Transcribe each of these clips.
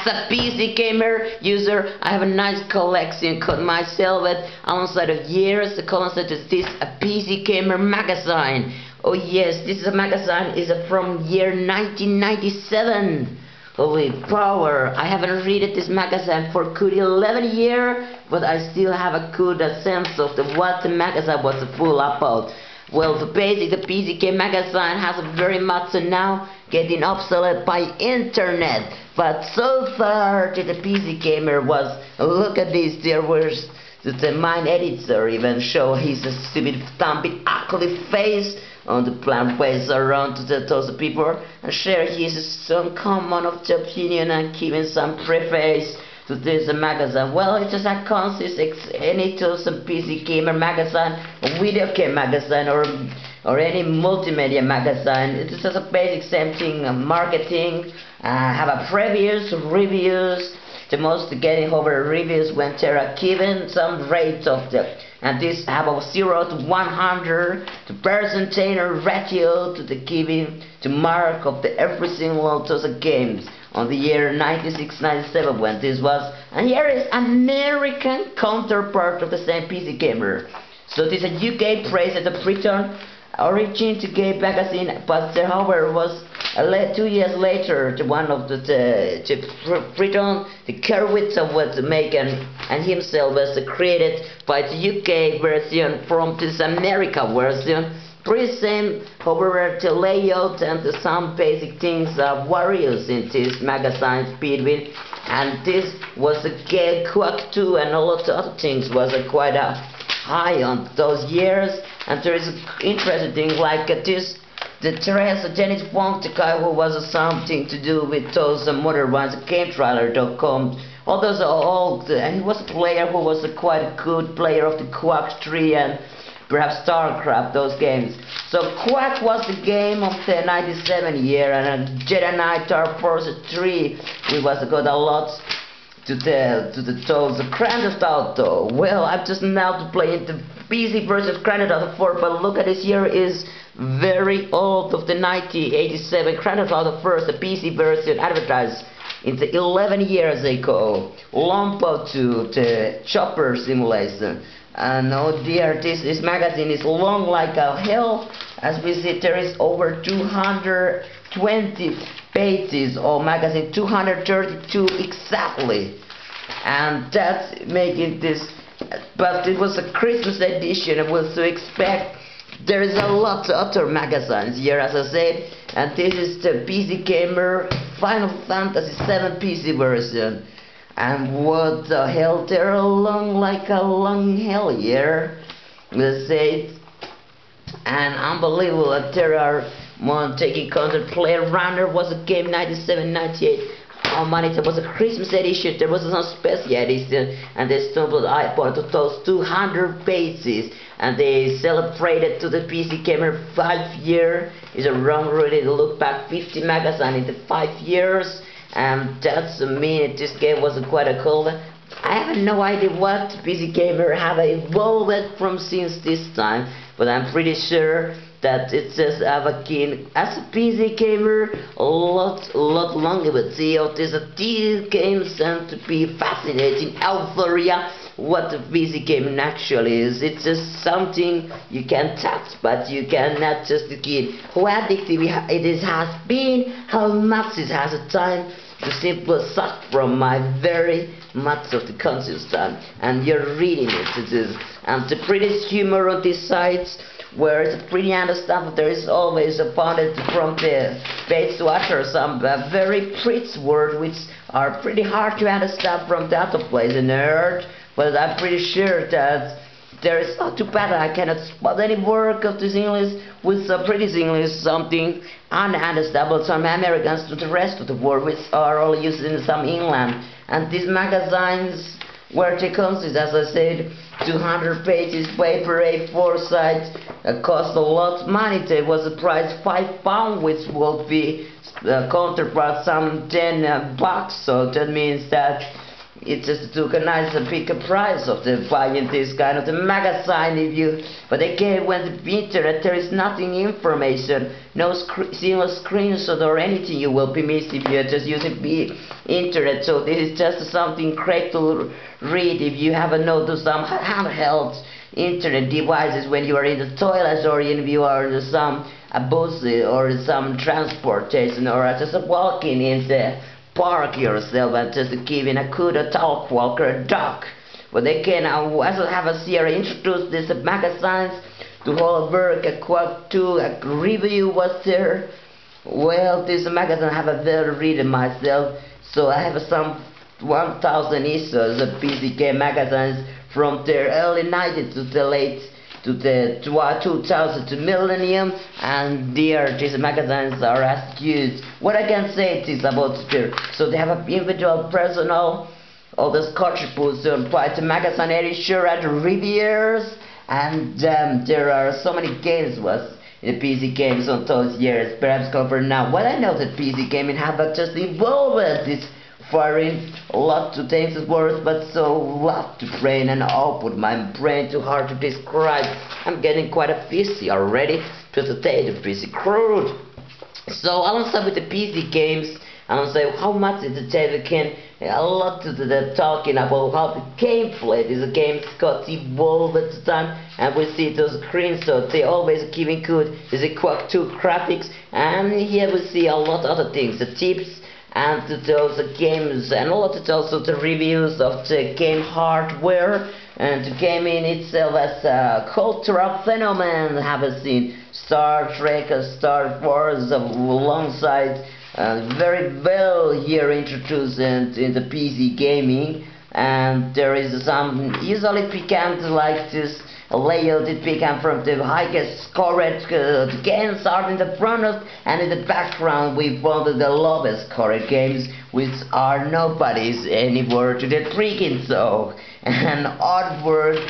As a PC gamer user, I have a nice collection called myself alongside of years. The concept is this a PC gamer magazine. Oh yes, this is a magazine is from year 1997. Holy power! I haven't read this magazine for good 11 years, but I still have a good sense of what the magazine was full about. Well, the PC game magazine has very much now getting obsolete by internet. But so far, the PC gamer was, look at this, there was the main editor even show his stupid, stumpy, ugly face on the plant ways around to those people and share his some common of the opinion and giving some preface to this magazine. Well, it just consists any to some PC gamer magazine, a video game magazine, or any multimedia magazine. It's just a basic same thing, marketing, have a previews, reviews. The most getting over reviews when they are given some rates of the, and this have a 0 to 100 the percentage ratio to the giving to mark of the every single of those games on the year 96-97 when this was, and here is American counterpart of the same PC gamer. So this is a UK praise at the Britain origin to game magazine, but however was 2 years later the one of the Britain, the Kerwitz was making and himself was created by the UK version from this America version. Pretty same, however the layout and some basic things are various in this magazine Speedwin, and this was a game Quack 2 and a lot of other things was quite high on those years. And there is interesting thing like this, the Teresa Dennis Funk, the guy who was something to do with those modern ones, GameTrailer.com. All those are old, and he was a player who was quite a good player of the Quack 3 and perhaps StarCraft, those games. So Quack was the game of the 97 year, and Jedi Knight Dark Force 3, we was got a lot to the Grand Theft Auto. Well, I'm just now to play the PC versus Grand Theft Auto 4, but look at this year is very old of the 1987 Grand Theft Auto 1, the PC version advertised in the 11 years ago. Lompo to the Chopper Simulation. And oh dear, this magazine is long like a hell. As we see, there is over 220 pages of magazine, 232 exactly, and that's making this. But it was a Christmas edition. I was to expect there is a lot of other magazines here, as I said, and this is the PC Gamer Final Fantasy VII PC version. And what the hell, they're long like a long hell here, let's say, and unbelievable that there are one taking content. Player Runner was a game 97-98. Oh man, it was a Christmas edition, there was some special edition, and they stumbled I bought those 200 pages, and they celebrated to the PC Gamer 5 year. Is a wrong really to look back 50 magazine in the 5 years. And that's mean this game was quite a cool. I have no idea what PC Gamer have evolved from since this time, but I'm pretty sure that it says have a keen as a PC gamer a lot longer. But see how these games tend to be fascinating euphoria. What the PC gaming actually is, it's just something you can touch, but you cannot just get how addictive it has been, how much it has a time to simply suck from my very much of the conscious time, and you're reading it. And the British humor on these sites, where it's pretty understandable, there is always a pounded from the page to utter some very pretty words which are pretty hard to understand from the other place in earth. But I'm pretty sure that there is not too bad I cannot spot any work of this English with some British English, something ununderstandable some Americans to the rest of the world, which are all used in some England. And these magazines where they consist, as I said, 200 pages, paper, A4 size, cost a lot of money. There was a price £5, which would be counterpart some 10 bucks. So that means that it just took a nice big price of the buying this kind of the magazine if you, but again when the internet there is nothing information, no single screenshot or anything you will be missing if you're just using the internet. So this is just something great to read if you have some handheld internet devices when you are in the toilet or if you are in some a bus or some transportation or just walking in the park yourself and just giving a good talk walk or a dog. But they can also have a Sierra introduce these magazines to whole work a quote to a review was there. Well, this magazine I have a very read myself, so I have some 1000 issues of PC game magazines from the early 90s to the late to the 2000 to millennium, and there these magazines are as used. What I can say is about there, so they have an individual personal, all those contributions by the magazine editor and reviewers, and there are so many games was in the PC games on those years, perhaps cover now. What I know that PC gaming have just evolved this firing a lot to things words, but so lot to brain and output my brain too hard to describe. I'm getting quite a busy already to today the PC crude. So I'll start with the PC games. I'll say how much is the table can a lot to the talking about how the gameplay these games got evolved at the time, and we see those screenshots they always giving good is a quack 2 graphics, and here we see a lot of other things, the tips and to those games, and a lot of also the reviews of the game hardware and the gaming itself as a cultural phenomenon. Have seen Star Trek, Star Wars alongside very well here introduced in the PC gaming, and there is some easily become like this layout. It became from the highest scored the games are in the front of, and in the background we found the lowest scored games which are nobody's anymore to the freaking so. And artwork,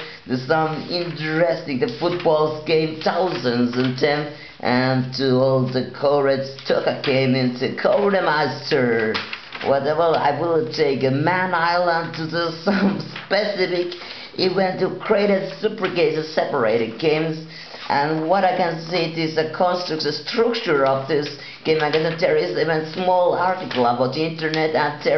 some interesting the football game thousands and them, and to all the correct Tuka came into Codemaster. Whatever, I will take a Man Island to do some specific event to create a super games, separated games. And what I can see is a construct, structure of this game. I can there is even small article about the internet, and there